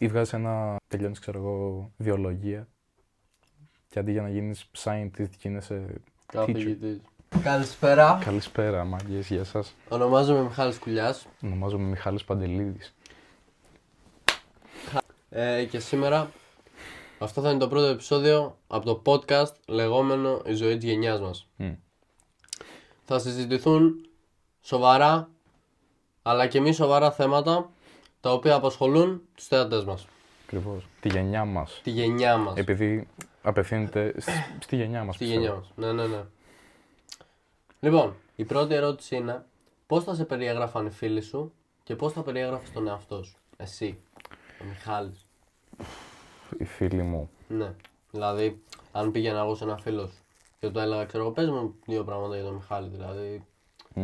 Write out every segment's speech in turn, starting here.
Ή βγάζεις τελειώνεις, ξέρω εγώ, βιολογία. Και αντί για να γίνεις scientist, γίνεσαι Καθηγητής. Καλησπέρα. Καλησπέρα, μάγκες, γεια σας. Ονομάζομαι Μιχάλης Κουλιάς. Ονομάζομαι Μιχάλης Παντελίδης. Και σήμερα αυτό θα είναι το πρώτο επεισόδιο από το podcast λεγόμενο «Η ζωή της γενιάς μας». Θα συζητηθούν σοβαρά αλλά και μη σοβαρά θέματα τα οποία απασχολούν τους θέατες μας. Ακριβώς. Τη γενιά μας. Τη γενιά μας. Επειδή απευθύνεται στη γενιά μας. Στη γενιά μας. Ναι. Λοιπόν, η πρώτη ερώτηση είναι πώς θα σε περιέγραφαν οι φίλοι σου και πώς θα περιέγραφες τον εαυτό σου. Εσύ, ο Μιχάλης. Οι φίλοι μου. Ναι. Δηλαδή, αν πήγαινα εγώ σε ένα φίλο σου και του έλεγα, ξέρω εγώ, πες μου δύο πράγματα για τον Μιχάλη, δηλαδή,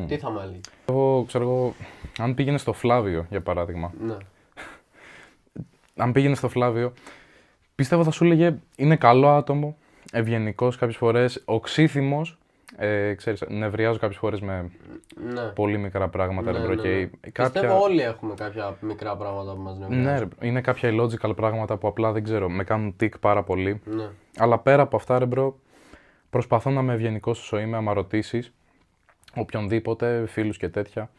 τι θα μου έλεγε. Εγώ, ξέρω εγώ, αν πήγαινε στο Φλάβιο, για παράδειγμα. Ναι. Αν πήγαινε στο Φλάβιο, πιστεύω θα σου έλεγε είναι καλό άτομο, ευγενικός κάποιες φορές, οξύθυμος. Ξέρεις, νευριάζω κάποιες φορές με πολύ μικρά πράγματα. Ναι. Πιστεύω όλοι έχουμε κάποια μικρά πράγματα που μας νευριάζουν. Ναι, είναι κάποια illogical πράγματα που απλά δεν ξέρω, με κάνουν τικ πάρα πολύ. Ναι. Αλλά πέρα από αυτά, ρε μπρο, προσπαθώ να είμαι ευγενικός όσο είμαι, άμα ρωτήσεις οποιονδήποτε, φίλους και τέτοια.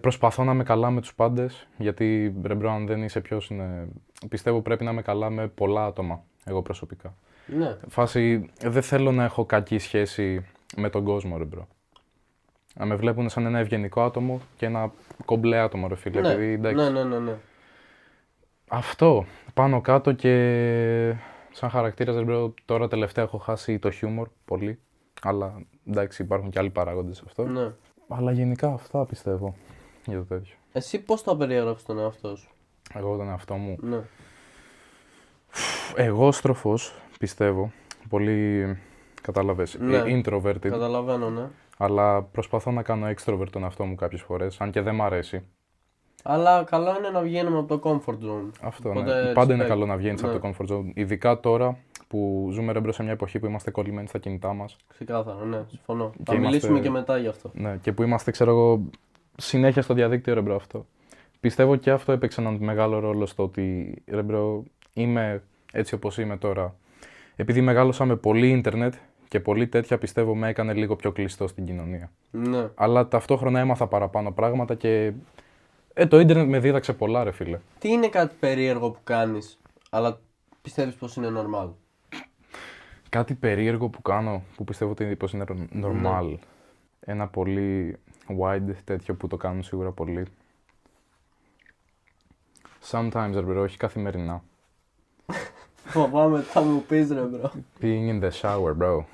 Προσπαθώ να είμαι καλά με τους πάντες, γιατί ρε μπρο, αν δεν είσαι ποιος είναι, πιστεύω πρέπει να είμαι καλά με πολλά άτομα, εγώ προσωπικά. Ναι. Φάση, δεν θέλω να έχω κακή σχέση με τον κόσμο, ρε μπρο. Να με βλέπουν σαν ένα ευγενικό άτομο και ένα κομπλέ άτομο, ρε φίλε. Ναι. Επειδή, εντάξει, Ναι. αυτό, πάνω κάτω και σαν χαρακτήρας, ρε μπρο, τώρα τελευταία έχω χάσει το χιούμορ πολύ. Αλλά εντάξει, υπάρχουν και άλλοι παράγοντες σε αυτό. Ναι. Αλλά γενικά αυτά πιστεύω για το τέτοιο. Εσύ πώς θα περιέγραφες τον εαυτό σου. Εγώ τον εαυτό μου. Ναι. Εγώστροφος, πιστεύω. Πολύ, κατάλαβες, Ναι. introverted. Καταλαβαίνω, ναι. Αλλά προσπαθώ να κάνω extrovert τον εαυτό μου κάποιες φορές, αν και δεν μ' αρέσει. Αλλά καλό είναι να βγαίνουμε από το comfort zone. Αυτό, Οπότε, ναι. Πάντα είναι respect. καλό να βγαίνεις Ναι. από το comfort zone. Ειδικά τώρα που ζούμε, ρε μπρο, σε μια εποχή που είμαστε κολλημένοι στα κινητά μας. Ξεκάθαρα, ναι, συμφωνώ. Θα είμαστε- μιλήσουμε και μετά γι' αυτό. Ναι, και που είμαστε, ξέρω εγώ, συνέχεια στο διαδίκτυο, ρε μπρο, αυτό. Πιστεύω και αυτό έπαιξε έναν μεγάλο ρόλο στο ότι, ρε μπρο, είμαι έτσι όπως είμαι τώρα. Επειδή μεγάλωσα με πολύ ίντερνετ και πολύ τέτοια, πιστεύω με έκανε λίγο πιο κλειστό στην κοινωνία. Ναι. Αλλά ταυτόχρονα έμαθα παραπάνω πράγματα και το ίντερνετ με δίδαξε πολλά, ρε φίλε. Τι είναι κάτι περίεργο που κάνεις, αλλά πιστεύεις πως είναι normal. Κάτι περίεργο που κάνω, που πιστεύω ότι πως είναι normal. Ένα πολύ wide τέτοιο που το κάνουν σίγουρα πολύ. Sometimes, ρε bro, όχι καθημερινά. Φοβάμαι τι θα μου πεις ρε μπρο. Being in the shower, bro.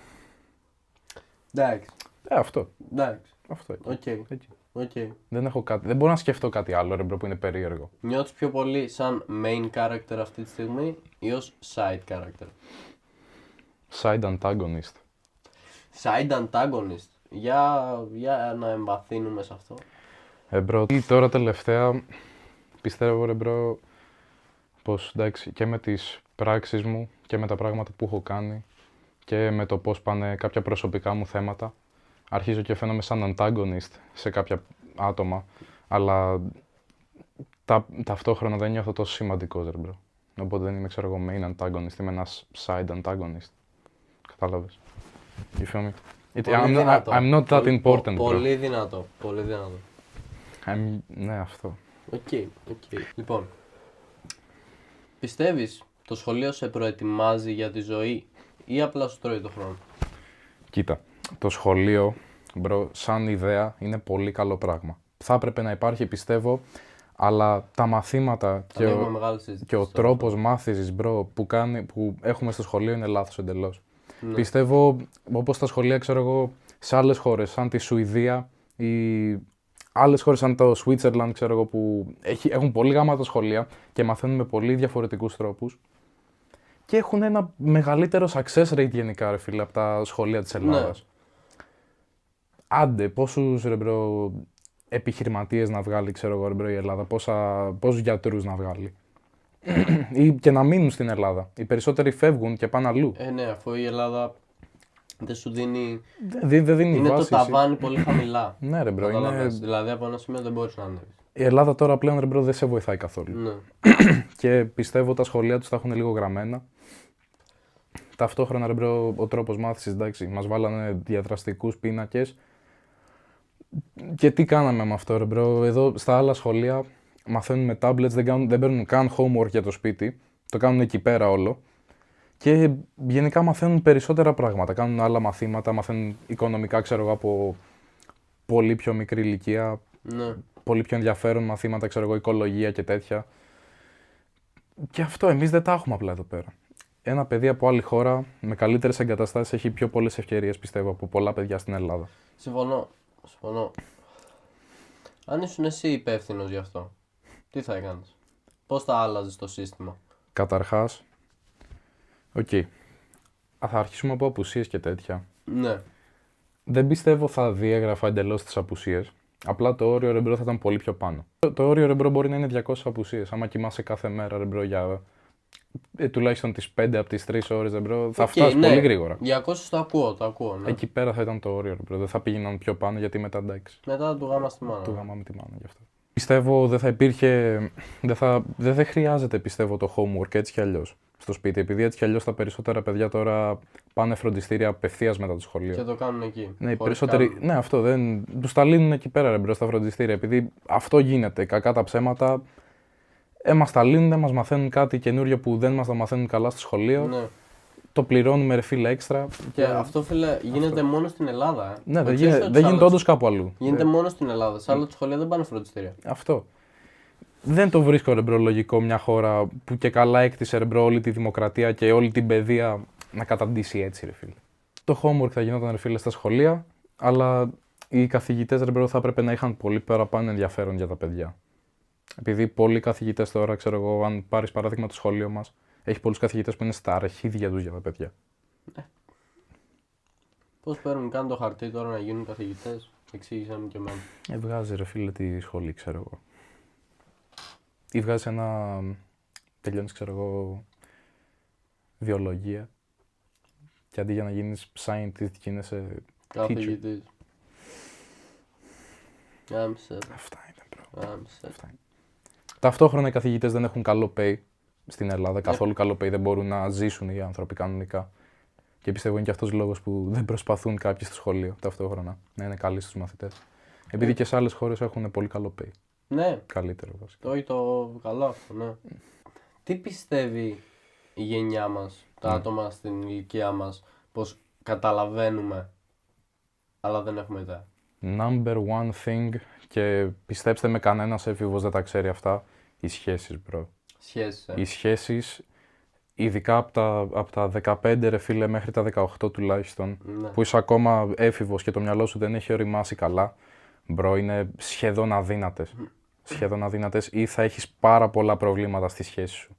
Εντάξει, Αυτό. εντάξει, Αυτό. Εκεί. οκ. Δεν μπορώ να σκεφτώ κάτι άλλο, ρε bro, που είναι περίεργο. Νιώθεις πιο πολύ σαν main character αυτή τη στιγμή ή ως side character. Side antagonist. Side antagonist. Για να εμβαθύνουμε σε αυτό. Bro, τώρα τελευταία πιστεύω, ρε bro, πως εντάξει, και με τις πράξεις μου και με τα πράγματα που έχω κάνει και με το πώς πάνε κάποια προσωπικά μου θέματα, αρχίζω και φαίνομαι σαν antagonist σε κάποια άτομα, αλλά ταυτόχρονα δεν νιώθω τόσο σημαντικός, ρε bro. Οπότε δεν είμαι, ξέρω εγώ, main antagonist, είμαι ένας side antagonist. Κατάλαβες. You feel me? I'm not that important, bro. Πολύ δυνατό. Ναι, αυτό. Οκ. Λοιπόν, πιστεύεις το σχολείο σε προετοιμάζει για τη ζωή ή απλά σου τρώει το χρόνο. Κοίτα, το σχολείο, bro, σαν ιδέα είναι πολύ καλό πράγμα. Θα έπρεπε να υπάρχει, πιστεύω, αλλά τα μαθήματα και ο τρόπος μάθησης, bro, που έχουμε στο σχολείο είναι λάθος εντελώς. Ναι. Πιστεύω, όπως τα σχολεία, ξέρω εγώ, σε άλλες χώρες, σαν τη Σουηδία ή άλλες χώρες σαν το Switzerland, ξέρω εγώ, που έχουν πολύ γαμάτα σχολεία και μαθαίνουν με πολύ διαφορετικούς τρόπους και έχουν ένα μεγαλύτερο success rate γενικά, ρε φίλε, από τα σχολεία της Ελλάδας. Ναι. Άντε, πόσους, ρε μπρο, επιχειρηματίες να βγάλει, ξέρω εγώ, ρε μπρο, η Ελλάδα, πόσους γιατρούς να βγάλει. Ή και να μείνουν στην Ελλάδα. Οι περισσότεροι φεύγουν και πάνε αλλού. Ναι, αφού η Ελλάδα δεν σου δίνει. Δεν δίνει Είναι βάση. το ταβάνι πολύ χαμηλά. Ναι, ρε μπρο, Καταλαβαίνεις. Δηλαδή από ένα σημείο δεν μπορείς να ανέβεις. η Ελλάδα τώρα πλέον, ρε μπρο, δεν σε βοηθάει καθόλου. Ναι. και πιστεύω τα σχολεία τους τα έχουν λίγο γραμμένα. Ταυτόχρονα, ρε μπρο, ο τρόπος μάθησης, εντάξει, μας βάλανε διαδραστικούς πίνακες. Και τι κάναμε με αυτό, ρε μπρο, εδώ στα άλλα σχολεία μαθαίνουν με tablets, δεν παίρνουν καν homework για το σπίτι, το κάνουν εκεί πέρα όλο. Και γενικά μαθαίνουν περισσότερα πράγματα, κάνουν άλλα μαθήματα, μαθαίνουν οικονομικά, ξέρω εγώ, από πολύ πιο μικρή ηλικία, Ναι. πολύ πιο ενδιαφέρον μαθήματα, ξέρω εγώ, οικολογία και τέτοια. Και αυτό εμείς δεν τα έχουμε απλά εδώ πέρα. Ένα παιδί από άλλη χώρα με καλύτερες εγκαταστάσεις έχει πιο πολλές ευκαιρίες, πιστεύω, από πολλά παιδιά στην Ελλάδα. Συμφωνώ. Αν ήσουν εσύ υπεύθυνος γι' αυτό, τι θα έκανες? Πώς θα άλλαζες το σύστημα? Καταρχάς, θα αρχίσουμε από απουσίες και τέτοια. Ναι. Δεν πιστεύω θα διέγραφα εντελώς τις απουσίες. Απλά το όριο ρεμπρό θα ήταν πολύ πιο πάνω. Το όριο ρεμπρό μπορεί να είναι 200 απουσίες. Άμα κοιμάσαι κάθε μέρα ρεμπρό για τουλάχιστον τις 5 από τις 3 ώρες ρεμπρό, θα φτάσει πολύ γρήγορα. 200 το ακούω. Ναι. Εκεί πέρα θα ήταν το όριο ρεμπρό. Δεν θα πήγαιναν πιο πάνω γιατί μετά εντάξει. Μετά του γάμα στη μάνα. Του γάμα με τη μάνα γι' αυτό. Πιστεύω δεν θα υπήρχε. Δεν χρειάζεται πιστεύω το homework έτσι κι αλλιώς στο σπίτι. Επειδή έτσι κι αλλιώς τα περισσότερα παιδιά τώρα πάνε φροντιστήρια απευθείας μετά το σχολείο. Και το κάνουν εκεί. Ναι, οι περισσότεροι. Ναι, αυτό δεν. Τους τα λύνουν εκεί πέρα ρε μπρο στα φροντιστήρια. Επειδή αυτό γίνεται. Κακά τα ψέματα. Μας τα λύνουν, μας μαθαίνουν κάτι καινούριο που δεν μας τα μαθαίνουν καλά στο σχολείο. Ναι. Το πληρώνουμε ρε φίλε έξτρα. Και αυτό φίλε γίνεται μόνο στην Ελλάδα. Ναι, δεν γίνεται όντως κάπου αλλού. Γίνεται μόνο στην Ελλάδα. Σε άλλα σχολεία δεν πάνε φροντιστήρια. Αυτό. Δεν το βρίσκω ρε μπρο λογικό μια χώρα που και καλά έκτισε ρε μπρο όλη τη δημοκρατία και όλη την παιδεία να καταντήσει έτσι ρε φίλε. Το homework θα γινόταν ρε φίλε στα σχολεία, αλλά οι καθηγητές ρε μπρο θα έπρεπε να είχαν πολύ παραπάνω ενδιαφέρον για τα παιδιά. Επειδή πολλοί καθηγητές τώρα, ξέρω εγώ, αν πάρεις παράδειγμα το σχολείο μας, έχει πολλούς καθηγητές που είναι στα αρχίδια τους για τα παιδιά. Πώς παίρνουν καν το χαρτί τώρα να γίνουν καθηγητές, εξήγησαν μου και εμένα. Βγάζει ρε φίλε τη σχολή, ξέρω εγώ. Ή βγάζεις τελειώνεις, ξέρω εγώ, βιολογία και αντί για να γίνεις scientist γίνεσαι Καθηγητής. Αυτά είναι, bro. Αυτά είναι. Ταυτόχρονα οι καθηγητές δεν έχουν καλό pay στην Ελλάδα, καθόλου καλό pay, δεν μπορούν να ζήσουν οι άνθρωποι κανονικά. Και πιστεύω είναι και αυτός ο λόγος που δεν προσπαθούν κάποιοι στο σχολείο ταυτόχρονα να είναι καλοί στους μαθητές. Επειδή και σε άλλες χώρες έχουν πολύ καλό pay. Ναι. Καλύτερο βασικά. Όχι το καλό αυτό, ναι. Τι πιστεύει η γενιά μας, τα άτομα στην ηλικία μας, πως καταλαβαίνουμε, αλλά δεν έχουμε ιδέα? Number one thing, και πιστέψτε με, κανένας έφηβος δεν τα ξέρει αυτά, οι σχέσεις, bro. Σχέσεις, Οι σχέσεις, ειδικά από τα 15 ρε φίλε μέχρι τα 18 τουλάχιστον, Ναι. που είσαι ακόμα έφηβος και το μυαλό σου δεν έχει οριμάσει καλά, bro, είναι σχεδόν αδύνατες. Σχεδόν αδύνατες ή θα έχεις πάρα πολλά προβλήματα στη σχέση σου.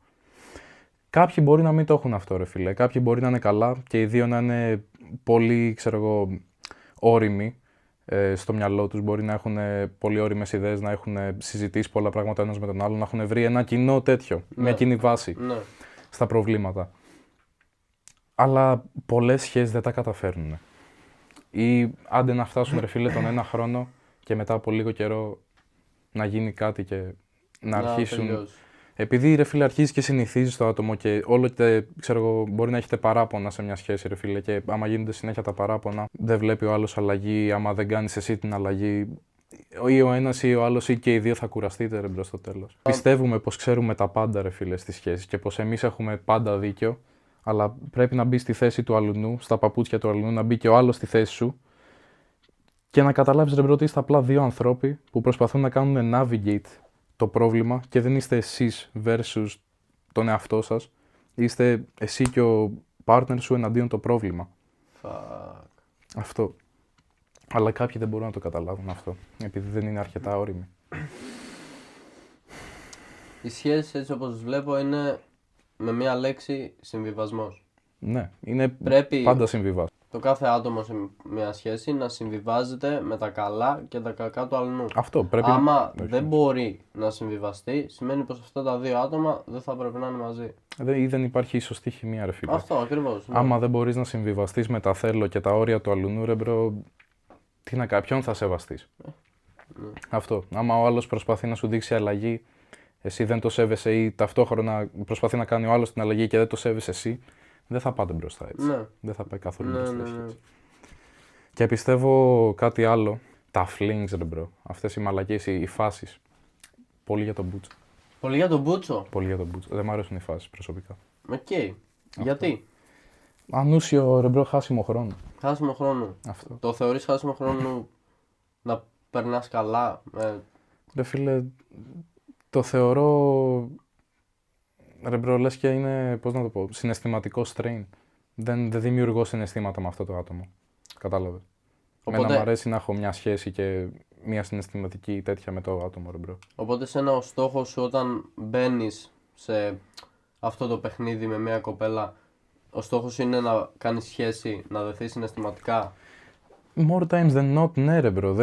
Κάποιοι μπορεί να μην το έχουν αυτό ρε φίλε, κάποιοι μπορεί να είναι καλά και οι δύο να είναι πολύ, ξέρω εγώ, όριμοι στο μυαλό τους, μπορεί να έχουν πολύ όριμες ιδέες, να έχουν συζητήσει πολλά πράγματα ένας με τον άλλον, να έχουν βρει ένα κοινό τέτοιο, μια κοινή βάση στα προβλήματα. Αλλά πολλές σχέσεις δεν τα καταφέρνουν. Ή άντε να φτάσουν ρε φίλε τον ένα χρόνο και μετά από λίγο καιρό να γίνει κάτι και να αρχίσουν. Τελειώσει. Επειδή ρε φίλε αρχίζεις και συνηθίζεις το άτομο και όλο και ξέρω εγώ, μπορεί να έχετε παράπονα σε μια σχέση ρε φίλε και άμα γίνονται συνέχεια τα παράπονα, δεν βλέπει ο άλλος αλλαγή, άμα δεν κάνεις εσύ την αλλαγή, ή ο ένας ή ο άλλος ή και οι δύο θα κουραστείτε ρε μπρος στο τέλος. Πιστεύουμε πως ξέρουμε τα πάντα ρε φίλε στις σχέσεις και πως εμείς έχουμε πάντα δίκιο, αλλά πρέπει να μπει στη θέση του αλουνού, στα παπούτσια του αλουνού, να μπει και ο άλλος στη θέση σου και να καταλάβεις ρε μπρο ότι είστε απλά δύο ανθρώποι που προσπαθούν να κάνουν navigate το πρόβλημα και δεν είστε εσείς versus τον εαυτό σας. Είστε εσύ και ο partner σου εναντίον το πρόβλημα. Fuck. Αυτό. Αλλά κάποιοι δεν μπορούν να το καταλάβουν αυτό, επειδή δεν είναι αρκετά όριμοι. Οι σχέσεις έτσι όπως τις βλέπω είναι με μία λέξη συμβιβασμός. Ναι, είναι Πρέπει πάντα συμβιβασμός. το κάθε άτομο σε μια σχέση να συμβιβάζεται με τα καλά και τα κακά του αλλού. Αυτό πρέπει Άμα δεν μπορεί να συμβιβαστεί, σημαίνει πως αυτά τα δύο άτομα δεν θα πρέπει να είναι μαζί. Ή δεν υπάρχει η σωστή χημεία, ρε φίλε. Αυτό ακριβώς. Ναι. Άμα δεν μπορείς να συμβιβαστείς με τα θέλω και τα όρια του αλλουνού, ρε μπρο, τι να κάνει, ποιον θα σεβαστείς. Αυτό. Άμα ο άλλος προσπαθεί να σου δείξει αλλαγή, εσύ δεν το σέβεσαι ή ταυτόχρονα προσπαθεί να κάνει ο άλλος την αλλαγή και δεν το σέβεσαι εσύ, δεν θα πάτε μπροστά έτσι. Ναι. Δεν θα πάει καθόλου μπροστά η σχέση. Ναι. Και πιστεύω κάτι άλλο, τα flings ρε μπρο, αυτές οι μαλακίες, οι φάσεις. Πολύ για τον Μπούτσο. Πολύ για τον Μπούτσο. Πολύ για τον Μπούτσο. Δεν μου αρέσουν οι φάσεις προσωπικά. Οκ. Γιατί? Ανούσιο ρε μπρο, χάσιμο χρόνο. Χάσιμο χρόνο. Αυτό. Το θεωρείς χάσιμο χρόνο να περνάς καλά? Ρε φίλε, το θεωρώ, ρε μπρο, λες και είναι, πώς να το πω, συναισθηματικό strain. Δεν δημιουργώ συναισθήματα με αυτό το άτομο. Κατάλαβες. Εμένα μου αρέσει να έχω μια σχέση και μια συναισθηματική τέτοια με το άτομο, ρε μπρο. Οπότε σένα ο στόχος σου όταν μπαίνεις σε αυτό το παιχνίδι με μια κοπέλα, ο στόχος είναι να κάνεις σχέση, να δεθείς συναισθηματικά? More times than not, ναι ρε μπρο.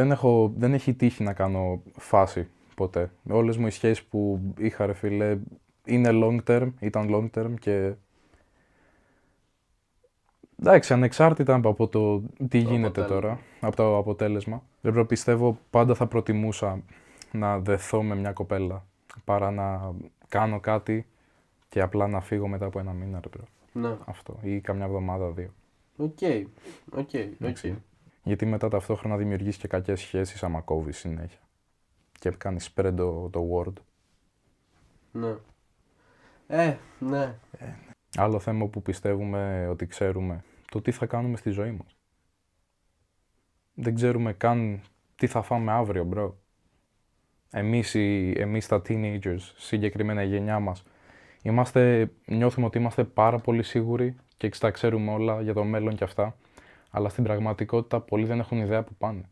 Δεν έχει τύχει να κάνω φάση ποτέ. Όλες μου οι σχέσεις που είχα ρε φίλε είναι long term, ήταν long term και... Εντάξει, ανεξάρτητα από το τι γίνεται τώρα, από το αποτέλεσμα. Ρε μπρο, πιστεύω πάντα θα προτιμούσα να δεθώ με μια κοπέλα παρά να κάνω κάτι και απλά να φύγω μετά από ένα μήνα, ρε μπρο. Ναι. Αυτό, ή καμιά εβδομάδα, 2. Οκ. Γιατί μετά ταυτόχρονα δημιουργείς και κακές σχέσεις άμα κόβεις συνέχεια. Και κάνεις spread το word. Ναι. Ναι. Άλλο θέμα που πιστεύουμε ότι ξέρουμε, το τι θα κάνουμε στη ζωή μας. Δεν ξέρουμε καν τι θα φάμε αύριο, μπρο. Εμείς τα teenagers, συγκεκριμένα η γενιά μας, νιώθουμε ότι είμαστε πάρα πολύ σίγουροι και τα ξέρουμε όλα για το μέλλον και αυτά, αλλά στην πραγματικότητα πολλοί δεν έχουν ιδέα που πάνε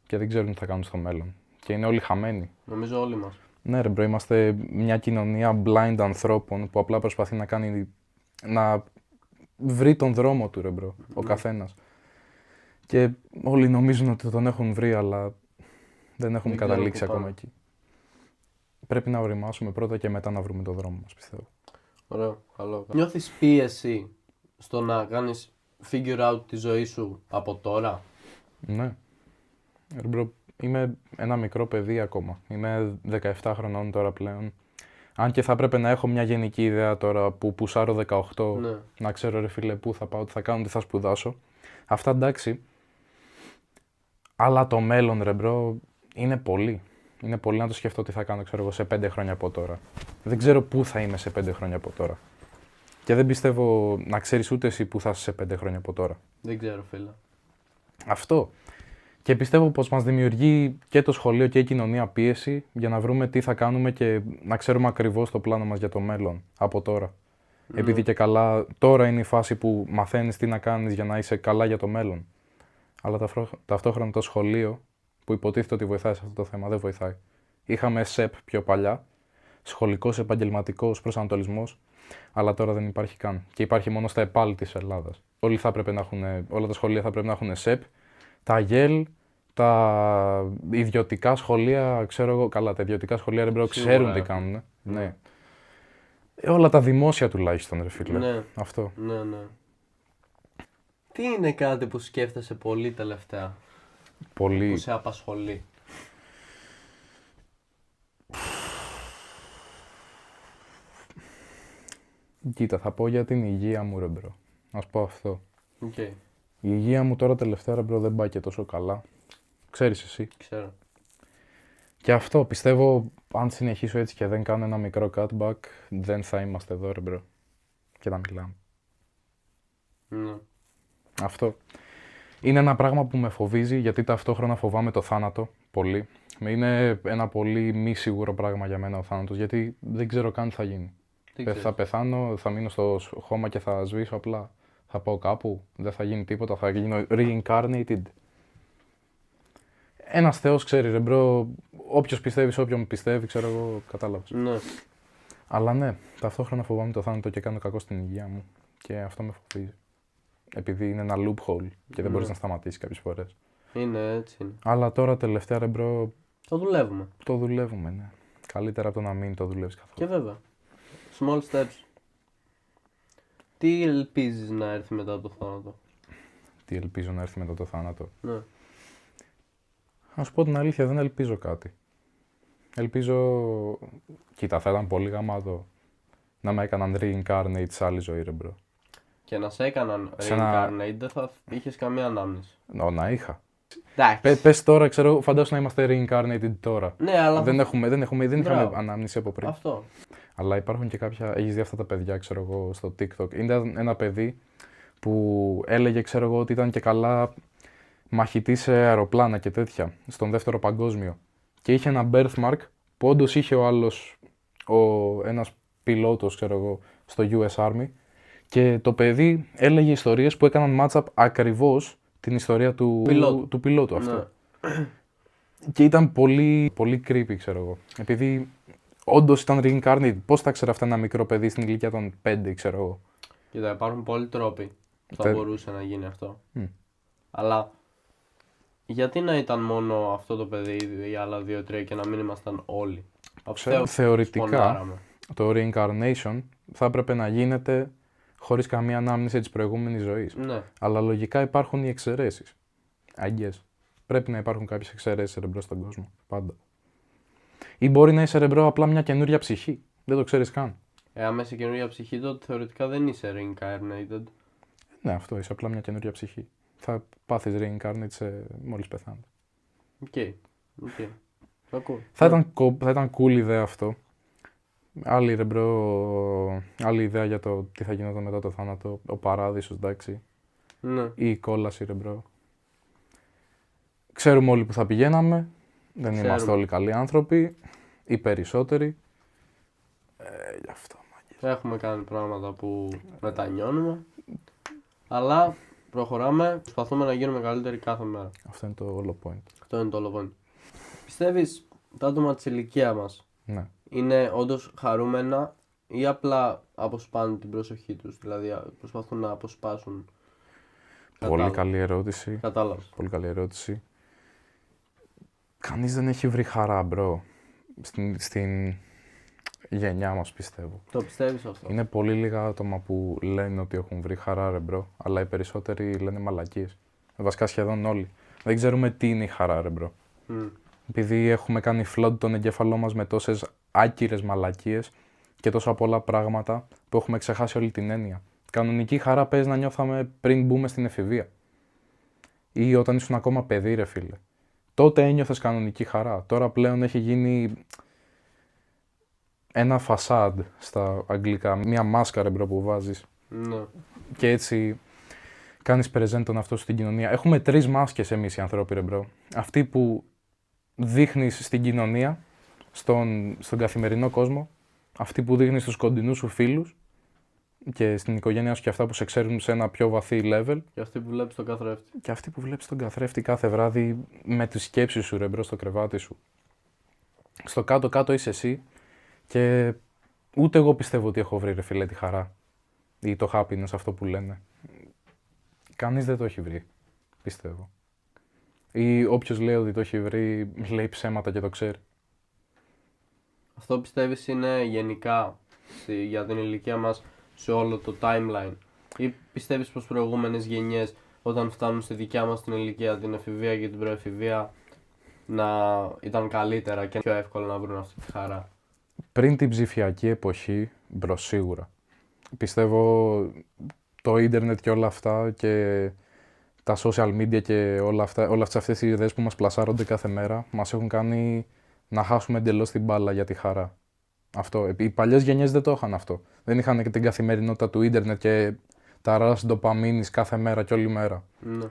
και δεν ξέρουν τι θα κάνουν στο μέλλον και είναι όλοι χαμένοι. Νομίζω όλοι μας. Ναι ρε μπρο, είμαστε μια κοινωνία blind ανθρώπων που απλά προσπαθεί να βρει τον δρόμο του ρε μπρο, ο καθένας. Και όλοι νομίζουν ότι τον έχουν βρει, αλλά δεν έχουν καταλήξει ακόμα εκεί. Πρέπει να οριμάσουμε πρώτα και μετά να βρούμε τον δρόμο μας, πιστεύω. Ωραίο, καλό. Νιώθεις πίεση στο να κάνεις figure out τη ζωή σου από τώρα? Ναι. Ρε μπρο, είμαι ένα μικρό παιδί ακόμα. Είμαι 17 χρονών τώρα πλέον. Αν και θα πρέπει να έχω μια γενική ιδέα τώρα που πουσάρω 18, Ναι. να ξέρω ρε φίλε πού θα πάω, τι θα κάνω, τι θα σπουδάσω. Αυτά εντάξει. Αλλά το μέλλον ρε μπρο είναι πολύ. Είναι πολύ να το σκεφτώ τι θα κάνω, ξέρω εγώ, σε 5 χρόνια από τώρα. Δεν ξέρω πού θα είμαι σε 5 χρόνια από τώρα. Και δεν πιστεύω να ξέρεις ούτε εσύ πού θα είσαι σε 5 χρόνια από τώρα. Δεν ξέρω, φίλε. Αυτό. Και πιστεύω πως μας δημιουργεί και το σχολείο και η κοινωνία πίεση για να βρούμε τι θα κάνουμε και να ξέρουμε ακριβώς το πλάνο μας για το μέλλον από τώρα. Επειδή και καλά τώρα είναι η φάση που μαθαίνεις τι να κάνεις για να είσαι καλά για το μέλλον. Αλλά ταυτόχρονα το σχολείο που υποτίθεται ότι βοηθάει σε αυτό το θέμα δεν βοηθάει. Είχαμε ΣΕΠ πιο παλιά, σχολικός επαγγελματικός προσανατολισμός, αλλά τώρα δεν υπάρχει καν. Και υπάρχει μόνο στα ΕΠΑΛ της Ελλάδας. Όλα τα σχολεία θα πρέπει να έχουν ΣΕΠ. Τα ΓΕΛ, τα ιδιωτικά σχολεία, ξέρω εγώ, καλά, τα ιδιωτικά σχολεία ρε μπρο, ξέρουν τι κάνουν. Ναι. Όλα τα δημόσια τουλάχιστον, ρε φίλε. Ναι. Αυτό. Ναι. Τι είναι κάτι που σκέφτεσαι πολύ τελευταία, Πολύ. που σε απασχολεί? Κοίτα, θα πω για την υγεία μου, ρε μπρο. Να σου πω αυτό. Okay. Η υγεία μου τώρα τελευταία, ρε μπρο, δεν πάει και τόσο καλά. Ξέρεις εσύ. Ξέρω. Και αυτό, πιστεύω, αν συνεχίσω έτσι και δεν κάνω ένα μικρό cutback, δεν θα είμαστε εδώ, ρε μπρο. Και να μιλάμε. Ναι. Αυτό. Είναι ένα πράγμα που με φοβίζει, γιατί ταυτόχρονα φοβάμαι το θάνατο πολύ. Είναι ένα πολύ μη σίγουρο πράγμα για μένα ο θάνατος, γιατί δεν ξέρω καν τι θα γίνει. Θα πεθάνω, θα μείνω στο χώμα και θα σβήσω απλά. Θα πάω κάπου, δεν θα γίνει τίποτα, θα γίνω reincarnated. Ένας Θεός ξέρει ρε μπρο, όποιος πιστεύει σε όποιον πιστεύει, ξέρω εγώ, κατάλαβες. Ναι. Αλλά ναι, ταυτόχρονα φοβάμαι το θάνατο και κάνω κακό στην υγεία μου και αυτό με φοβίζει. Επειδή είναι ένα loophole και δεν μπορείς να σταματήσεις κάποιες φορές. Είναι έτσι. Είναι. Αλλά τώρα τελευταία ρε μπρο, Το δουλεύουμε. το δουλεύουμε, ναι. Καλύτερα από το να μην το δουλεύεις καθόλου. Και βέβαια. Small steps. Τι ελπίζεις να έρθει μετά το θάνατο? Τι ελπίζω να έρθει μετά το θάνατο. Ναι. Να σου πω την αλήθεια, δεν ελπίζω κάτι. Ελπίζω. Κοίτα, θα ήταν πολύ γαμάτο να με έκαναν reincarnate σε άλλη ζωή, ρε μπρο. Και να σε έκαναν reincarnate, δεν θα είχες καμία ανάμνηση. Να είχα. Εντάξει. Πες τώρα, ξέρω, φαντάσου να είμαστε reincarnated τώρα. Ναι, αλλά. Δεν είχαμε Μπράβο. ανάμνηση από πριν. Αυτό. Αλλά υπάρχουν και κάποια. Έχεις δει αυτά τα παιδιά, ξέρω εγώ, στο TikTok. Ήταν ένα παιδί που έλεγε, ξέρω εγώ, ότι ήταν και καλά μαχητή σε αεροπλάνα και τέτοια, στον δεύτερο παγκόσμιο. Και είχε ένα birthmark που όντως είχε ο άλλος, ένας πιλότος, ξέρω εγώ, στο US Army. Και το παιδί έλεγε ιστορίες που έκαναν match-up ακριβώς την ιστορία του πιλότου αυτό. Ναι. Και ήταν πολύ, πολύ creepy, ξέρω εγώ. Επειδή όντως ήταν reincarnated, πώς θα ξέρει αυτό ένα μικρό παιδί στην ηλικία των 5, ξέρω εγώ. Κοίτα, υπάρχουν πολλοί τρόποι που θα μπορούσε να γίνει αυτό. Αλλά γιατί να ήταν μόνο αυτό το παιδί ή άλλα 2-3 και να μην ήμασταν όλοι. Θεωρητικά, σπονάραμε. το reincarnation θα έπρεπε να γίνεται χωρίς καμία ανάμνηση της προηγούμενης ζωής. Ναι. Αλλά λογικά υπάρχουν οι εξαιρέσεις. I guess. Πρέπει να υπάρχουν κάποιες εξαιρέσεις ρεμπρό στον κόσμο. Πάντα. Ή μπορεί να είσαι ρεμπρό απλά μια καινούρια ψυχή. Δεν το ξέρεις καν. Εάν είσαι καινούργια ψυχή, τότε θεωρητικά δεν είσαι reincarnated. Ναι, αυτό είσαι απλά μια καινούρια ψυχή. Θα πάθεις reincarnate μόλις πεθάνεις. Οκ. Ακούω. Θα ήταν cool ιδέα αυτό. Άλλη ιδέα για το τι θα γινόταν μετά το θάνατο. Ο παράδεισος, εντάξει. Ναι. Ή η κόλαση, ρεμπρό. Ξέρουμε όλοι που θα πηγαίναμε. Δεν είμαστε όλοι καλοί άνθρωποι. Οι περισσότεροι. Γι' αυτό. Έχουμε κάνει πράγματα που μετανιώνουμε. Αλλά προχωράμε. Προσπαθούμε να γίνουμε καλύτεροι κάθε μέρα. Αυτό είναι το όλο point. Αυτό είναι το όλο point. Πιστεύεις τα άτομα της ηλικίας μας είναι όντως χαρούμενα ή απλά αποσπάνουν την προσοχή τους, δηλαδή προσπαθούν να αποσπάσουν? Πολύ καλή ερώτηση. Κατάλαβες. Πολύ καλή ερώτηση. Κανείς δεν έχει βρει χαρά, μπρο, στην γενιά μας, πιστεύω. Το πιστεύεις αυτό? Είναι πολύ λίγα άτομα που λένε ότι έχουν βρει χαρά, ρε μπρο, αλλά οι περισσότεροι λένε μαλακίες. Βασικά σχεδόν όλοι. Δεν ξέρουμε τι είναι η χαρά, ρε μπρο. Επειδή έχουμε κάνει flood τον εγκέφαλό μας με τόσες άκυρες μαλακίες και τόσα πολλά πράγματα που έχουμε ξεχάσει όλη την έννοια. Κανονική χαρά παίζει να νιώθαμε πριν μπούμε στην εφηβεία. Ή όταν ήσουν ακόμα παιδί, ρε φίλε. Τότε ένιωθες κανονική χαρά. Τώρα πλέον έχει γίνει ένα facade στα αγγλικά. Μια μάσκα, ρε μπρο, που βάζεις. Ναι. Και έτσι κάνεις present τον αυτό στην κοινωνία. Έχουμε 3 μάσκες εμείς οι ανθρώποι, ρε μπρο. Αυτή που δείχνεις στην κοινωνία, στον καθημερινό κόσμο, αυτή που δείχνεις στους κοντινούς σου φίλους και στην οικογένειά σου και αυτά που σε ξέρουν σε ένα πιο βαθύ level. Και αυτή που βλέπεις τον καθρέφτη. Και αυτή που βλέπεις τον καθρέφτη κάθε βράδυ με τις σκέψεις σου, ρε μπρο, στο κρεβάτι σου. Στο κάτω-κάτω είσαι εσύ και ούτε εγώ πιστεύω ότι έχω βρει, ρε φίλε, τη χαρά ή το happiness, αυτό που λένε. Κανείς δεν το έχει βρει, πιστεύω. Ή όποιος λέει ότι το έχει βρει, λέει ψέματα και το ξέρει. Αυτό πιστεύεις είναι γενικά για την ηλικία μας σε όλο το timeline? Ή πιστεύεις πως προηγούμενες γενιές όταν φτάνουν στη δικιά μας την ηλικία, την εφηβεία και την προεφηβεία, να ήταν καλύτερα και πιο εύκολο να βρουν αυτή τη χαρά? Πριν την ψηφιακή εποχή, μπρο, σίγουρα. Πιστεύω το ίντερνετ και όλα αυτά και τα social media και όλες αυτές οι ιδέες που μας πλασάρονται κάθε μέρα μας έχουν κάνει να χάσουμε εντελώς την μπάλα για τη χαρά. Αυτό. Οι παλιές γενιές δεν το είχαν αυτό. Δεν είχαν και την καθημερινότητα του ίντερνετ και τα rush ντοπαμίνης κάθε μέρα και όλη μέρα. Ναι.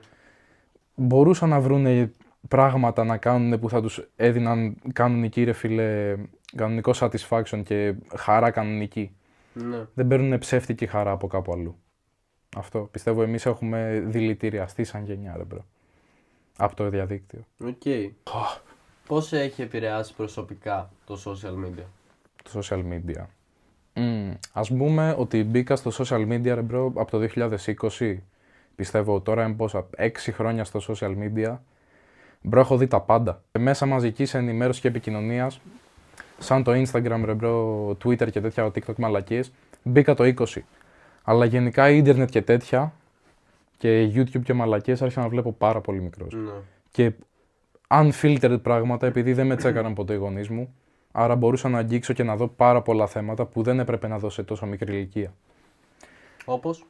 Μπορούσαν να βρουν πράγματα να κάνουν που θα τους έδιναν κανονική, ρε φίλε, κανονικό satisfaction και χαρά κανονική. Ναι. Δεν παίρνουν ψεύτικη χαρά από κάπου αλλού. Αυτό. Πιστεύω εμείς έχουμε δηλητηριαστεί σαν γενιά, ρε μπρο. Από το διαδίκτυο. Οκ. Πώς έχει επηρεάσει προσωπικά το social media? Το social media. Ας πούμε ότι μπήκα στο social media, ρε μπρο, από το 2020. Πιστεύω τώρα είμαι πόσα, 6 χρόνια στο social media. Μπρο, έχω δει τα πάντα. Μέσα μαζικής ενημέρωσης και επικοινωνίας, σαν το Instagram, ρε μπρο, Twitter και τέτοια, TikTok μαλακίες, μπήκα το 20. Αλλά γενικά ίντερνετ και τέτοια και YouTube και μαλακίες άρχισα να βλέπω πάρα πολύ μικρός. Ναι. Και unfiltered πράγματα, επειδή δεν με τσέκαραν ποτέ οι γονείς μου, Άρα μπορούσα να αγγίξω και να δω πάρα πολλά θέματα που δεν έπρεπε να δω σε τόσο μικρή ηλικία. Όπως?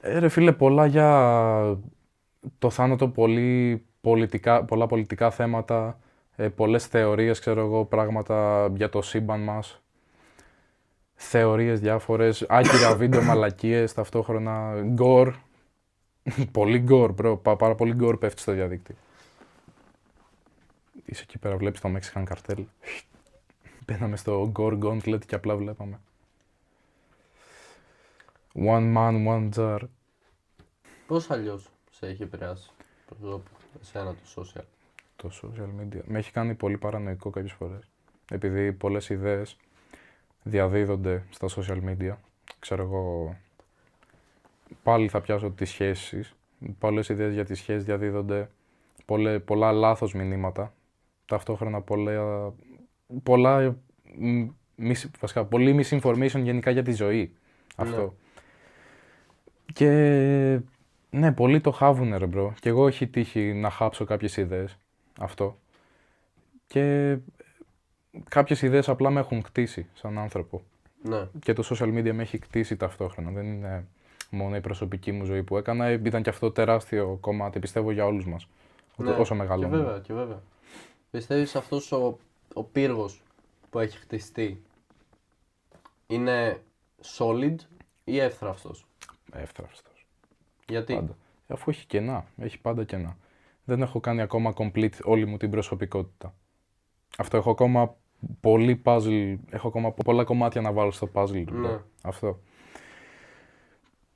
Ρε φίλε, πολλά για το θάνατο, πολλά πολιτικά θέματα, πολλές θεωρίες, ξέρω εγώ, πράγματα για το σύμπαν μας. Θεωρίες διάφορες, άκυρα βίντεο, μαλακίες, ταυτόχρονα γκορ. Πολύ γκορ, bro. Πάρα πολύ γκορ πέφτει στο διαδίκτυο. Είσαι εκεί πέρα, βλέπεις το Mexican Cartel. Μπαίναμε στο Gore Gauntlet και απλά βλέπαμε. One man, one jar. Πώς αλλιώς σε έχει επηρεάσει εσένα το social? Το social media. Με έχει κάνει πολύ παρανοϊκό κάποιες φορές. Επειδή πολλές ιδέες διαδίδονται στα social media. Ξέρω εγώ, πάλι θα πιάσω τις σχέσεις. Πολλές ιδέες για τις σχέσεις διαδίδονται. Πολλά λάθος μηνύματα. Ταυτόχρονα πολύ misinformation γενικά για τη ζωή. Αυτό. Ναι. Και ναι, πολλοί το χάβουνε, ρε μπρο. Και εγώ έχει τύχει να χάψω κάποιες ιδέες. Αυτό. Και κάποιες ιδέες απλά με έχουν κτίσει σαν άνθρωπο. Ναι. Και το social media με έχει κτίσει ταυτόχρονα. Δεν είναι μόνο η προσωπική μου ζωή που έκανα. Ήταν και αυτό τεράστιο κομμάτι, πιστεύω, για όλους μας. Ναι. Όσο μεγαλώνουμε. Και βέβαια. Πιστεύεις αυτός ο πύργος που έχει χτιστεί είναι solid ή εύθραυστος? Εύθραυστος. Γιατί? Πάντα. Αφού έχει κενά. Έχει πάντα κενά. Δεν έχω κάνει ακόμα complete όλη μου την προσωπικότητα. Αυτό, έχω ακόμα πολύ puzzle. Έχω ακόμα πολλά κομμάτια να βάλω στο puzzle του. Ναι. Αυτό.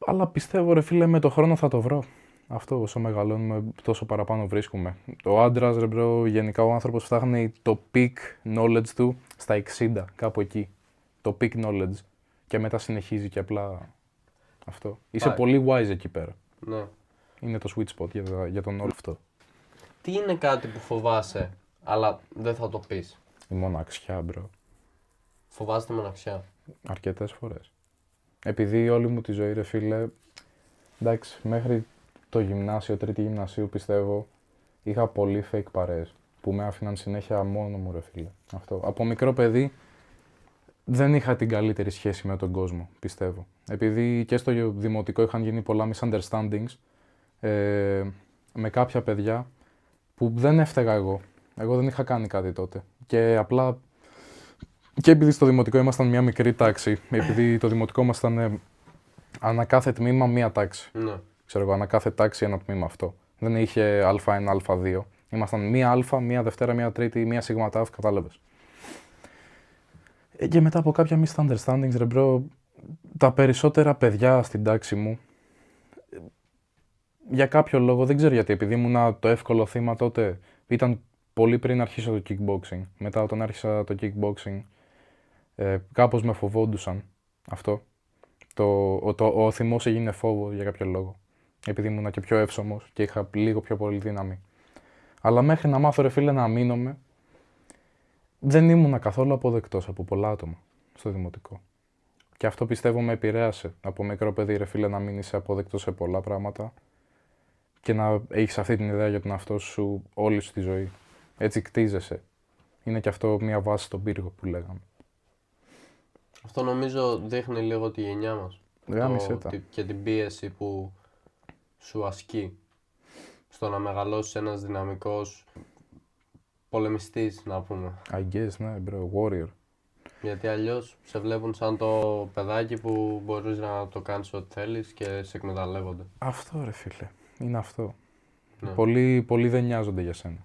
Αλλά πιστεύω, ρε φίλε, με το χρόνο θα το βρω. Αυτό, όσο μεγαλώνουμε, τόσο παραπάνω βρίσκουμε. Ο άντρας, ρε μπρο, γενικά ο άνθρωπος φτάχνει το peak knowledge του στα 60, κάπου εκεί. Το peak knowledge. Και μετά συνεχίζει και απλά αυτό. Είσαι πολύ wise εκεί πέρα. Ναι. Είναι το sweet spot για τον όλο αυτό. Τι είναι κάτι που φοβάσαι, αλλά δεν θα το πεις? Η μοναξιά, μπρο. Φοβάσαι τη μοναξιά? Αρκετές φορές. Επειδή όλη μου τη ζωή, ρε φίλε, εντάξει, μέχρι το γυμνάσιο, τρίτη γυμνασίου, πιστεύω, είχα πολύ fake παρέες που με άφηναν συνέχεια μόνο μου, ρε φίλε. Αυτό. Από μικρό παιδί δεν είχα την καλύτερη σχέση με τον κόσμο, πιστεύω. Επειδή και στο δημοτικό είχαν γίνει πολλά misunderstandings με κάποια παιδιά που δεν έφταιγα εγώ. Εγώ δεν είχα κάνει κάτι τότε. Και απλά. Και επειδή στο δημοτικό ήμασταν μια μικρή τάξη, επειδή το δημοτικό μας ήταν ανά κάθε τμήμα μία τάξη. Ναι. Ξέρω εγώ, ανά κάθε τάξη ένα τμήμα αυτό. Δεν είχε Α1, Α2. Ήμασταν μία Α, μία Δευτέρα, μία Τρίτη, μία Σίγμα Τάφ, κατάλαβες. Και μετά από κάποια misunderstandings, ρε μπρο, τα περισσότερα παιδιά στην τάξη μου, για κάποιο λόγο, δεν ξέρω γιατί, επειδή ήμουν το εύκολο θύμα τότε, ήταν πολύ πριν αρχίσω το kickboxing. Μετά όταν άρχισα το kickboxing, κάπως με φοβόντουσαν αυτό. Ο θυμός έγινε φόβο για κάποιο λόγο. Επειδή ήμουν και πιο εύσωμος και είχα λίγο πιο πολύ δύναμη. Αλλά μέχρι να μάθω, ρε φίλε, να αμήνομαι, δεν ήμουνα καθόλου αποδεκτός από πολλά άτομα στο δημοτικό. Και αυτό πιστεύω με επηρέασε από μικρό παιδί, ρε φίλε, να μην είσαι αποδεκτός σε πολλά πράγματα και να έχεις αυτή την ιδέα για τον εαυτό σου όλη σου τη ζωή. Έτσι κτίζεσαι. Είναι και αυτό μια βάση στον πύργο που λέγαμε. Αυτό νομίζω δείχνει λίγο τη γενιά μας. Και την πίεση που σου ασκεί στο να μεγαλώσεις ένας δυναμικός πολεμιστής, να πούμε. I guess, ναι, bro, warrior. Γιατί αλλιώς σε βλέπουν σαν το παιδάκι που μπορείς να το κάνεις ό,τι θέλεις και σε εκμεταλλεύονται. Αυτό, ρε φίλε. Είναι αυτό. Ναι. Πολλοί δεν νοιάζονται για σένα.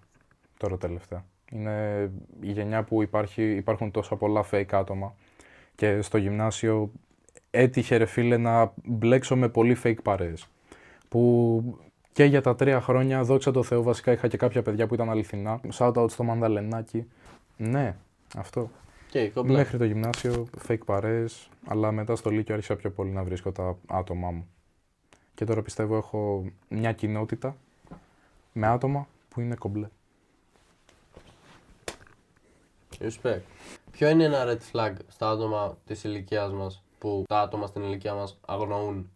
Τώρα τελευταία. Είναι η γενιά που υπάρχουν τόσα πολλά fake άτομα. Και στο γυμνάσιο έτυχε, ρε φίλε, να μπλέξω με πολύ fake παρέες. Που και για τα 3 χρόνια, δόξα τω Θεώ, βασικά είχα και κάποια παιδιά που ήταν αληθινά. Shout out στο Μανδαλενάκι. Ναι, αυτό. Μέχρι το γυμνάσιο, fake παρέες, αλλά μετά στο Λύκειο άρχισα πιο πολύ να βρίσκω τα άτομά μου. Και τώρα πιστεύω έχω μια κοινότητα με άτομα που είναι κομπλέ. Respect. Ποιο είναι ένα red flag στα άτομα της ηλικίας μας που τα άτομα στην ηλικία μας αγνοούν?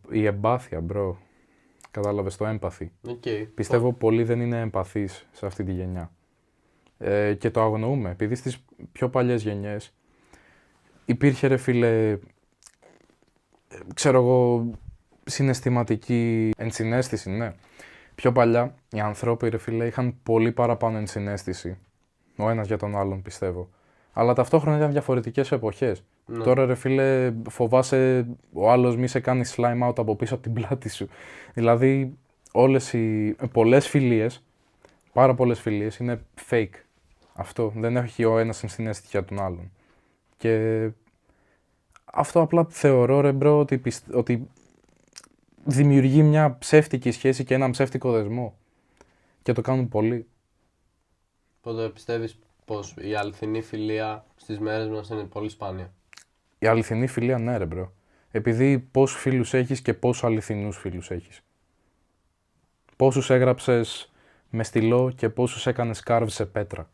Η εμπάθεια, bro. Κατάλαβες, το empathy. Okay. Πιστεύω πολλοί δεν είναι εμπαθείς σε αυτή τη γενιά. και το αγνοούμε. Επειδή στις πιο παλιές γενιές υπήρχε ρε φίλε, ξέρω εγώ, συναισθηματική ενσυναίσθηση, ναι. Πιο παλιά οι άνθρωποι ρε φίλε είχαν πολύ παραπάνω ενσυναίσθηση ο ένας για τον άλλον, πιστεύω. Αλλά ταυτόχρονα ήταν διαφορετικές εποχές. Ναι. Τώρα ρε φίλε φοβάσαι ο άλλος μη σε κάνει slime out από πίσω από την πλάτη σου. Δηλαδή πολλές φιλίες, πάρα πολλές φιλίες είναι fake. Αυτό δεν έχει ο ένας ενσυναίσθηση για τον άλλον. Και αυτό απλά θεωρώ ρε μπρο ότι δημιουργεί μια ψεύτικη σχέση και έναν ψεύτικο δεσμό. Και το κάνουν πολλοί. Οπότε πιστεύεις πως η αληθινή φιλία στις μέρες μας είναι πολύ σπάνια? Η αληθινή φιλία, ναι ρε μπρο. Επειδή πόσους φίλους έχεις και πόσους αληθινούς φίλους έχεις. Πόσους έγραψες με στυλό και πόσους έκανες carve σε πέτρα.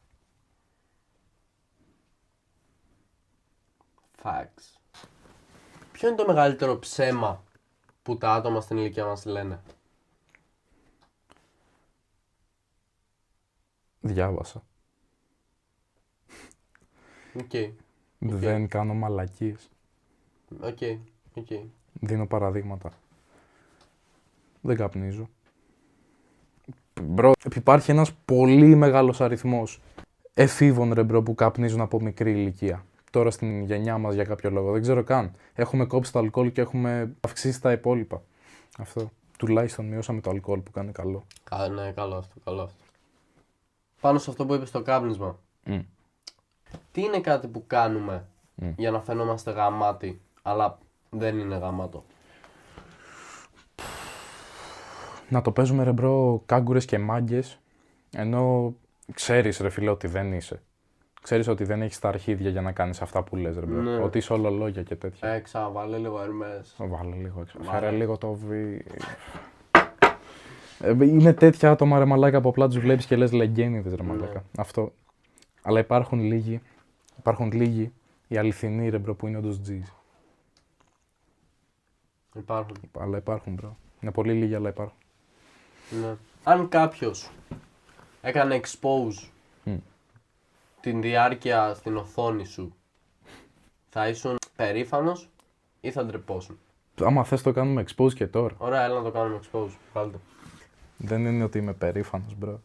Facts. Ποιο είναι το μεγαλύτερο ψέμα που τα άτομα στην ηλικία μας λένε? Διάβασα. Οκ. Δεν κάνω μαλακίες. Οκ. Δίνω παραδείγματα. Δεν καπνίζω. Μπρο, υπάρχει ένας πολύ μεγάλος αριθμός εφήβων ρε μπρο που καπνίζουν από μικρή ηλικία. Τώρα στην γενιά μας για κάποιο λόγο. Δεν ξέρω καν. Έχουμε κόψει το αλκοόλ και έχουμε αυξήσει τα υπόλοιπα. Αυτό. Τουλάχιστον μειώσαμε το αλκοόλ που κάνει καλό. Ναι, καλό αυτό. Πάνω σε αυτό που είπες, το κάπνισμα. Τι είναι κάτι που κάνουμε για να φαινόμαστε γαμάτοι, αλλά δεν είναι γαμάτο? Να το παίζουμε ρε μπρο κάγκουρες και μάγκες, ενώ ξέρεις ρε φίλε ότι δεν είσαι. Ξέρεις ότι δεν έχεις τα αρχίδια για να κάνεις αυτά που λες ρε μπρο. Ναι. Ότι είσαι όλο λόγια και τέτοια. Βάλε λίγο Ερμές. Βάλε λίγο έξω. Φέρε λίγο το βι. Είναι τέτοια άτομα ρε μαλάκα από απλά τους βλέπεις και λες λεγγένιδες ρε μαλάκα. Ναι. Αυτό. Αλλά υπάρχουν λίγοι οι αληθινοί ρε μπρο που είναι όντως G's. Υπάρχουν. Αλλά υπάρχουν μπρο. Είναι πολύ λίγοι αλλά υπάρχουν. Ναι. Αν κάποιος έκανε expose την διάρκεια στην οθόνη σου, θα ήσουν περήφανος ή θα ντρεπόσουν? Άμα θες το κάνουμε expose και τώρα. Ωραία, έλα να το κάνουμε expose. Βάλτε. Δεν είναι ότι είμαι περήφανος μπρο.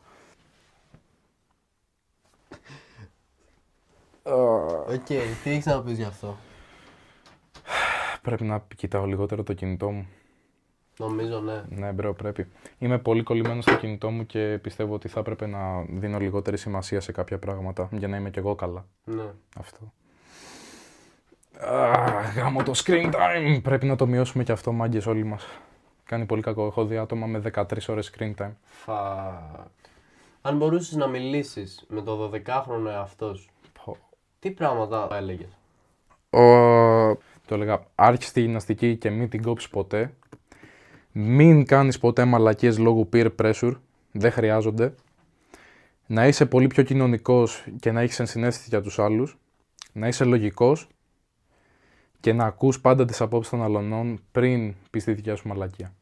Οκ, τι έχεις να πεις γι' αυτό? Πρέπει να κοιτάω λιγότερο το κινητό μου. Νομίζω ναι. Ναι, μπρο, πρέπει. Είμαι πολύ κολλημένος στο κινητό μου και πιστεύω ότι θα έπρεπε να δίνω λιγότερη σημασία σε κάποια πράγματα για να είμαι κι εγώ καλά. Ναι. Αυτό. Γάμο το screen time! Πρέπει να το μειώσουμε κι αυτό, μάγκες όλοι μας. Κάνει πολύ κακό. Έχω δει άτομα με 13 ώρες screen time. Fuck. Αν μπορούσες να μιλήσεις με το 12χρονο εαυτό σου, τι πράγματα έλεγες? Το έλεγα, άρχισε τη γυμναστική και μην την κόψεις ποτέ. Μην κάνεις ποτέ μαλακίες λόγω peer pressure. Δεν χρειάζονται. Να είσαι πολύ πιο κοινωνικός και να έχεις ενσυναίσθηση για τους άλλους. Να είσαι λογικός. Και να ακούς πάντα τις απόψεις των αλλωνών πριν πεις τη δικιά σου μαλακία.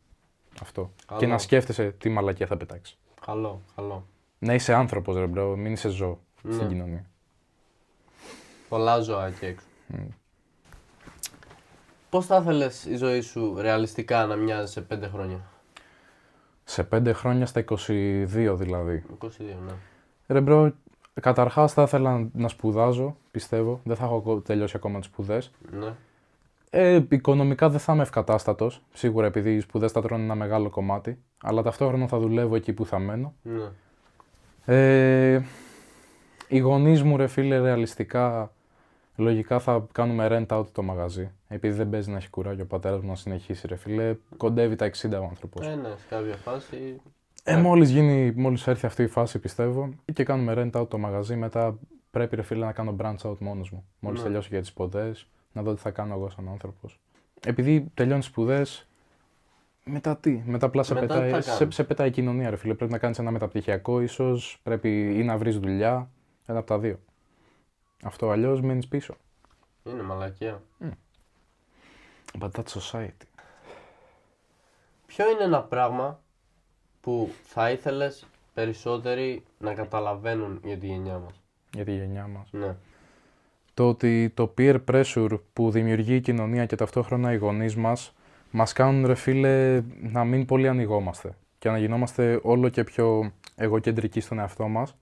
Αυτό. Καλό. Και να σκέφτεσαι τι μαλακία θα πετάξεις. Καλό. Να είσαι άνθρωπος ρε μπρο, μην είσαι ζώο στην κοινωνία. Πολλά ζώα εκεί έξω. Πώς θα ήθελες η ζωή σου ρεαλιστικά να μοιάζει σε 5 χρόνια? Σε 5 χρόνια στα 22 δηλαδή. 22, ναι. Ρε μπρο, καταρχάς θα ήθελα να σπουδάζω, πιστεύω. Δεν θα έχω τελειώσει ακόμα τις σπουδές. Ναι. Οικονομικά δεν θα είμαι ευκατάστατος. Σίγουρα επειδή οι σπουδές θα τρώνε ένα μεγάλο κομμάτι. Αλλά ταυτόχρονα θα δουλεύω εκεί που θα μένω. Ναι. Οι γονείς μου ρε φίλε ρεαλιστικά, λογικά θα κάνουμε rent out το μαγαζί. Επειδή δεν παίζει να έχει κουράγιο ο πατέρας μου να συνεχίσει ρε φίλε. Κοντεύει τα 60 ο άνθρωπος. Ναι, σε κάποια φάση. Μόλις έρθει αυτή η φάση πιστεύω και κάνουμε rent out το μαγαζί, μετά πρέπει ρε φίλε να κάνω branch out μόνος μου. Μόλις τελειώσω για τις σπουδές, να δω τι θα κάνω εγώ σαν άνθρωπος. Επειδή τελειώνει τις σπουδές, μετά τι, μετά απλά σε πετάει η κοινωνία ρε φίλε. Πρέπει να κάνεις ένα μεταπτυχιακό ίσως, πρέπει ή να βρεις δουλειά, ένα από τα δύο. Αυτό αλλιώς μένεις πίσω. Είναι μαλακία. But that's society. Ποιο είναι ένα πράγμα που θα ήθελες περισσότεροι να καταλαβαίνουν για τη γενιά μας. Για τη γενιά μας. Ναι. Το ότι το peer pressure που δημιουργεί η κοινωνία και ταυτόχρονα οι γονείς μας κάνουν, ρε φίλε, να μην πολύ ανοιγόμαστε και να γινόμαστε όλο και πιο εγωκεντρικοί στον εαυτό μας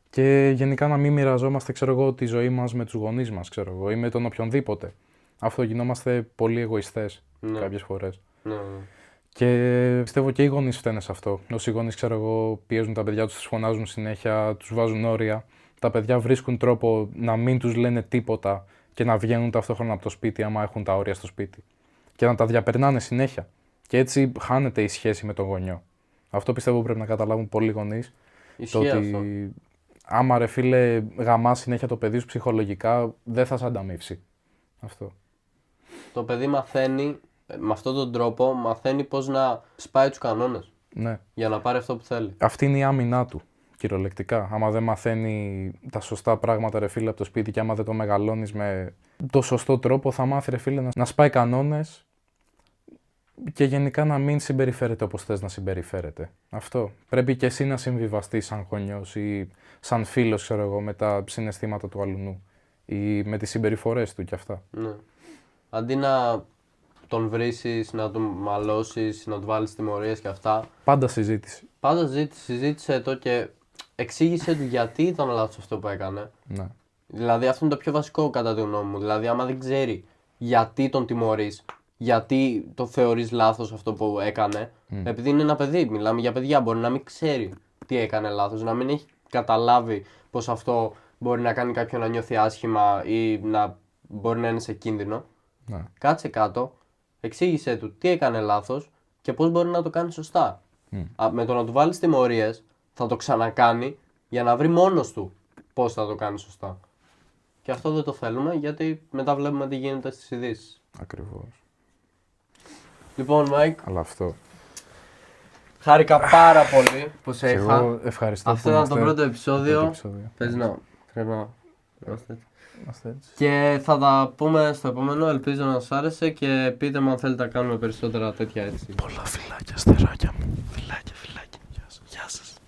και γενικά να μην μοιραζόμαστε, ξέρω εγώ, τη ζωή μας με τους γονείς μας, ξέρω εγώ, ή με τον οποιονδήποτε. Αυτό, γινόμαστε πολύ εγωιστές κάποιες φορές. Ναι. Και πιστεύω και οι γονείς φταίνε σε αυτό. Όσοι γονείς, ξέρω εγώ, πιέζουν τα παιδιά τους, τους φωνάζουν συνέχεια, τους βάζουν όρια. Τα παιδιά βρίσκουν τρόπο να μην τους λένε τίποτα και να βγαίνουν ταυτόχρονα από το σπίτι άμα έχουν τα όρια στο σπίτι. Και να τα διαπερνάνε συνέχεια. Και έτσι χάνεται η σχέση με τον γονιό. Αυτό πιστεύω πρέπει να καταλάβουν πολλοί γονείς. Ισχύει αυτό. Άμα, ρε φίλε, γαμάς συνέχεια το παιδί σου ψυχολογικά, δεν θα σε ανταμείψει. Αυτό. Το παιδί μαθαίνει, με αυτόν τον τρόπο, μαθαίνει πώς να σπάει τους κανόνες. Ναι. Για να πάρει αυτό που θέλει. Αυτή είναι η άμυνά του, κυριολεκτικά. Άμα δεν μαθαίνει τα σωστά πράγματα, ρε φίλε, από το σπίτι και άμα δεν το μεγαλώνεις με το σωστό τρόπο, θα μάθει, ρε φίλε, να σπάει κανόνες και γενικά να μην συμπεριφέρεται όπως θες να συμπεριφέρεται. Αυτό. Πρέπει και εσύ να συμβιβαστείς σαν γονιός ή σαν φίλος, ξέρω εγώ, με τα συναισθήματα του αλουνού ή με τις συμπεριφορές του κι αυτά. Ναι. Αντί να τον βρίσεις, να τον μαλώσεις, να του βάλεις τιμωρίες και αυτά. Πάντα συζήτηση. Πάντα συζήτησε το και εξήγησε του γιατί ήταν λάθος αυτό που έκανε. Ναι. Δηλαδή αυτό είναι το πιο βασικό κατά τη γνώμη μου. Δηλαδή άμα δεν ξέρει γιατί τον τιμωρείς, γιατί το θεωρείς λάθος αυτό που έκανε, επειδή είναι ένα παιδί, μιλάμε για παιδιά, μπορεί να μην ξέρει τι έκανε λάθος, να μην έχει καταλάβει πως αυτό μπορεί να κάνει κάποιον να νιώθει άσχημα ή να μπορεί να είναι σε κίνδυνο. Ναι. Κάτσε κάτω, εξήγησε του τι έκανε λάθος και πώς μπορεί να το κάνει σωστά. Με το να του βάλεις τιμωρίες θα το ξανακάνει για να βρει μόνος του πώς θα το κάνει σωστά. Και αυτό δεν το θέλουμε γιατί μετά βλέπουμε τι γίνεται στις ειδήσεις. Ακριβώς. Λοιπόν, Μάικ, Αλλά αυτό. χάρηκα πάρα πολύ που σε είχα. Εγώ ευχαριστώ. Αυτό που ήταν το είμαστε- πρώτο επεισόδιο. Πες να, πρέπει να είμαστε έτσι. Είμαστε έτσι. Και θα τα πούμε στο επόμενο, ελπίζω να σας άρεσε και πείτε μου αν θέλετε να κάνουμε περισσότερα τέτοια έτσι. Πολλά φιλάκια, αστεράκια μου. Φιλάκια. Γεια σας.